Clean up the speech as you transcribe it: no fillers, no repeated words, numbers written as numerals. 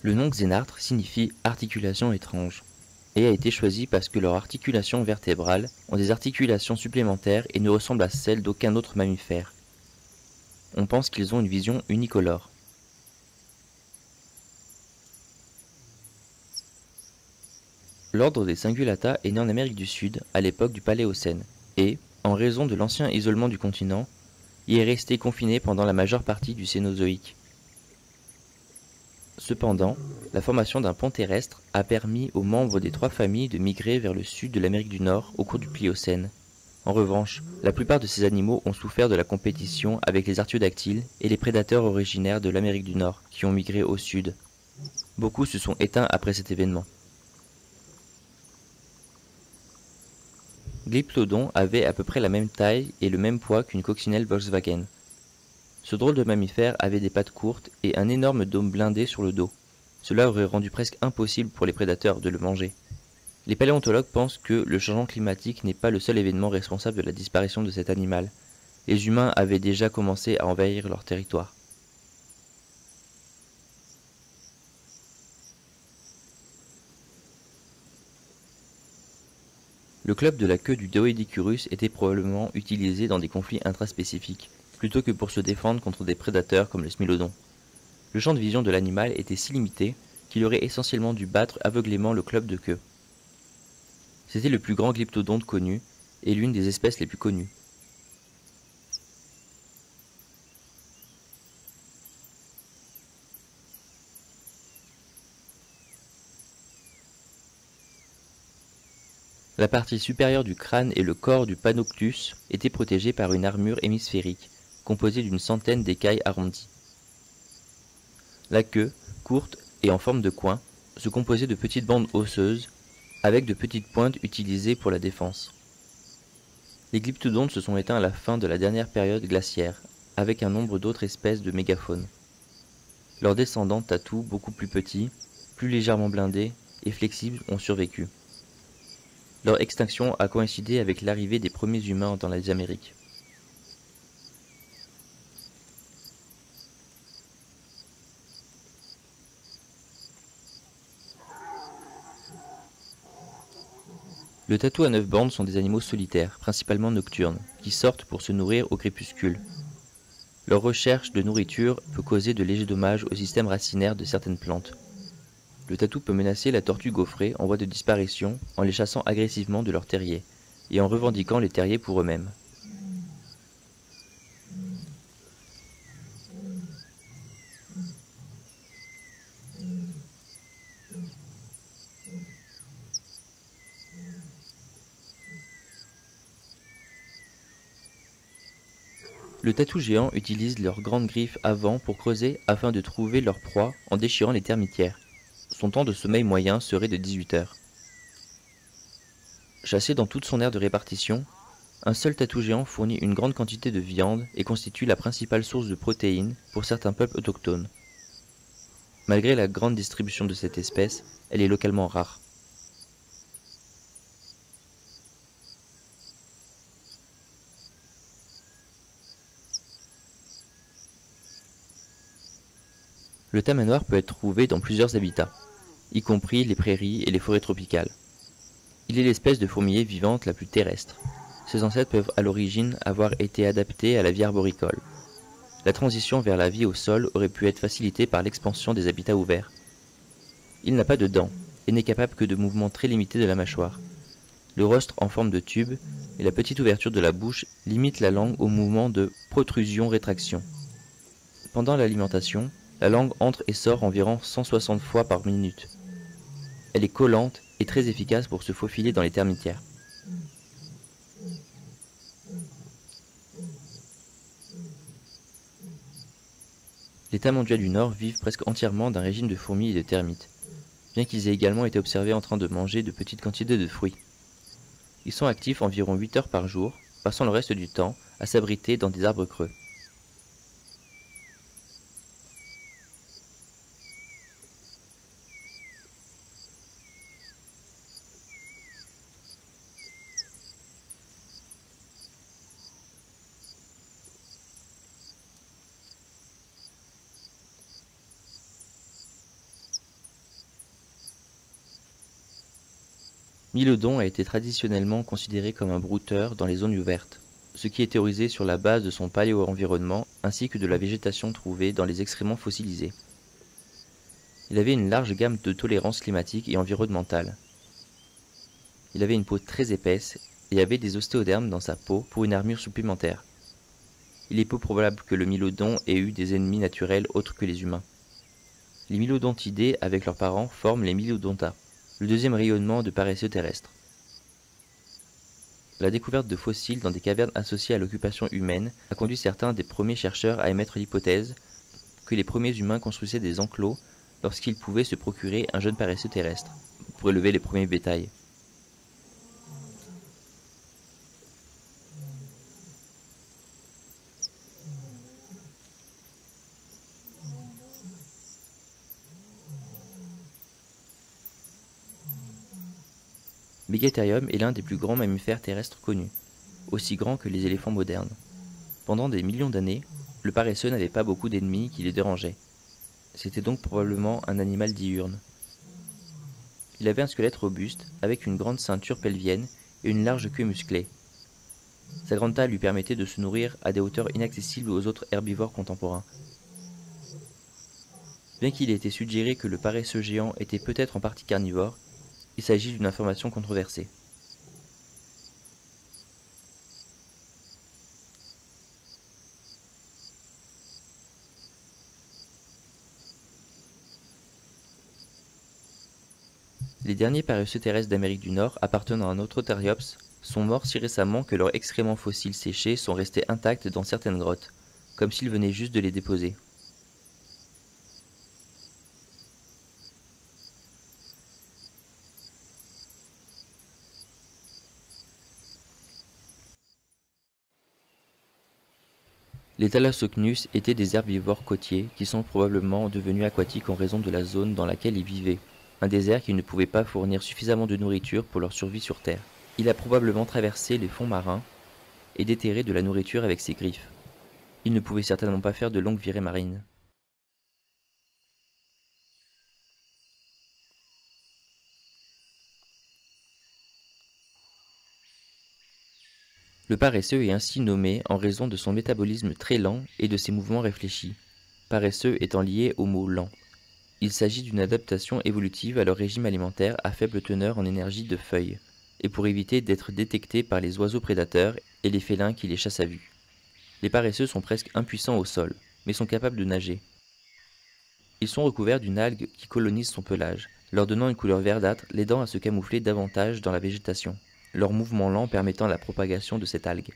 Le nom xénartre signifie articulation étrange et a été choisi parce que leurs articulations vertébrales ont des articulations supplémentaires et ne ressemblent à celles d'aucun autre mammifère. On pense qu'ils ont une vision unicolore. L'ordre des Cingulata est né en Amérique du Sud à l'époque du Paléocène et, en raison de l'ancien isolement du continent, y est resté confiné pendant la majeure partie du Cénozoïque. Cependant, la formation d'un pont terrestre a permis aux membres des trois familles de migrer vers le sud de l'Amérique du Nord au cours du Pliocène. En revanche, la plupart de ces animaux ont souffert de la compétition avec les artiodactyles et les prédateurs originaires de l'Amérique du Nord qui ont migré au sud. Beaucoup se sont éteints après cet événement. Glyptodon avait à peu près la même taille et le même poids qu'une coccinelle Volkswagen. Ce drôle de mammifère avait des pattes courtes et un énorme dôme blindé sur le dos. Cela aurait rendu presque impossible pour les prédateurs de le manger. Les paléontologues pensent que le changement climatique n'est pas le seul événement responsable de la disparition de cet animal. Les humains avaient déjà commencé à envahir leur territoire. Le club de la queue du Doedicurus était probablement utilisé dans des conflits intraspécifiques, plutôt que pour se défendre contre des prédateurs comme le smilodon. Le champ de vision de l'animal était si limité qu'il aurait essentiellement dû battre aveuglément le club de queue. C'était le plus grand glyptodonte connu et l'une des espèces les plus connues. La partie supérieure du crâne et le corps du Panoptus étaient protégés par une armure hémisphérique, composée d'une centaine d'écailles arrondies. La queue, courte et en forme de coin, se composait de petites bandes osseuses, avec de petites pointes utilisées pour la défense. Les glyptodontes se sont éteints à la fin de la dernière période glaciaire, avec un nombre d'autres espèces de mégafaunes. Leurs descendants tatous, beaucoup plus petits, plus légèrement blindés et flexibles, ont survécu. Leur extinction a coïncidé avec l'arrivée des premiers humains dans les Amériques. Le tatou à 9 bandes sont des animaux solitaires, principalement nocturnes, qui sortent pour se nourrir au crépuscule. Leur recherche de nourriture peut causer de légers dommages au système racinaire de certaines plantes. Le tatou peut menacer la tortue gaufrée en voie de disparition en les chassant agressivement de leurs terriers et en revendiquant les terriers pour eux-mêmes. Le tatou géant utilise leurs grandes griffes avant pour creuser afin de trouver leur proie en déchirant les termitières. Son temps de sommeil moyen serait de 18 heures. Chassé dans toute son aire de répartition, un seul tatou géant fournit une grande quantité de viande et constitue la principale source de protéines pour certains peuples autochtones. Malgré la grande distribution de cette espèce, elle est localement rare. Le tamanoir peut être trouvé dans plusieurs habitats, y compris les prairies et les forêts tropicales. Il est l'espèce de fourmilier vivante la plus terrestre. Ses ancêtres peuvent à l'origine avoir été adaptés à la vie arboricole. La transition vers la vie au sol aurait pu être facilitée par l'expansion des habitats ouverts. Il n'a pas de dents et n'est capable que de mouvements très limités de la mâchoire. Le rostre en forme de tube et la petite ouverture de la bouche limitent la langue au mouvement de protrusion-rétraction. Pendant l'alimentation, la langue entre et sort environ 160 fois par minute. Elle est collante et très efficace pour se faufiler dans les termitières. Les tamanduas du Nord vivent presque entièrement d'un régime de fourmis et de termites, bien qu'ils aient également été observés en train de manger de petites quantités de fruits. Ils sont actifs environ 8 heures par jour, passant le reste du temps à s'abriter dans des arbres creux. Mylodon a été traditionnellement considéré comme un brouteur dans les zones ouvertes, ce qui est théorisé sur la base de son paléo-environnement ainsi que de la végétation trouvée dans les excréments fossilisés. Il avait une large gamme de tolérances climatiques et environnementales. Il avait une peau très épaisse et avait des ostéodermes dans sa peau pour une armure supplémentaire. Il est peu probable que le mylodon ait eu des ennemis naturels autres que les humains. Les mylodontidés avec leurs parents forment les mylodonta, le deuxième rayonnement de paresseux terrestres. La découverte de fossiles dans des cavernes associées à l'occupation humaine a conduit certains des premiers chercheurs à émettre l'hypothèse que les premiers humains construisaient des enclos lorsqu'ils pouvaient se procurer un jeune paresseux terrestre, pour élever les premiers bétails. Megatherium est l'un des plus grands mammifères terrestres connus, aussi grand que les éléphants modernes. Pendant des millions d'années, le paresseux n'avait pas beaucoup d'ennemis qui les dérangeaient. C'était donc probablement un animal diurne. Il avait un squelette robuste, avec une grande ceinture pelvienne et une large queue musclée. Sa grande taille lui permettait de se nourrir à des hauteurs inaccessibles aux autres herbivores contemporains. Bien qu'il ait été suggéré que le paresseux géant était peut-être en partie carnivore, il s'agit d'une information controversée. Les derniers paresseux terrestres d'Amérique du Nord appartenant à un autre Theriops sont morts si récemment que leurs excréments fossiles séchés sont restés intacts dans certaines grottes, comme s'ils venaient juste de les déposer. Les Thalassocnus étaient des herbivores côtiers qui sont probablement devenus aquatiques en raison de la zone dans laquelle ils vivaient, un désert qui ne pouvait pas fournir suffisamment de nourriture pour leur survie sur Terre. Il a probablement traversé les fonds marins et déterré de la nourriture avec ses griffes. Il ne pouvait certainement pas faire de longues virées marines. Le paresseux est ainsi nommé en raison de son métabolisme très lent et de ses mouvements réfléchis, paresseux étant lié au mot lent. Il s'agit d'une adaptation évolutive à leur régime alimentaire à faible teneur en énergie de feuilles, et pour éviter d'être détectés par les oiseaux prédateurs et les félins qui les chassent à vue. Les paresseux sont presque impuissants au sol, mais sont capables de nager. Ils sont recouverts d'une algue qui colonise son pelage, leur donnant une couleur verdâtre, l'aidant à se camoufler davantage dans la végétation, leur mouvement lent permettant la propagation de cette algue.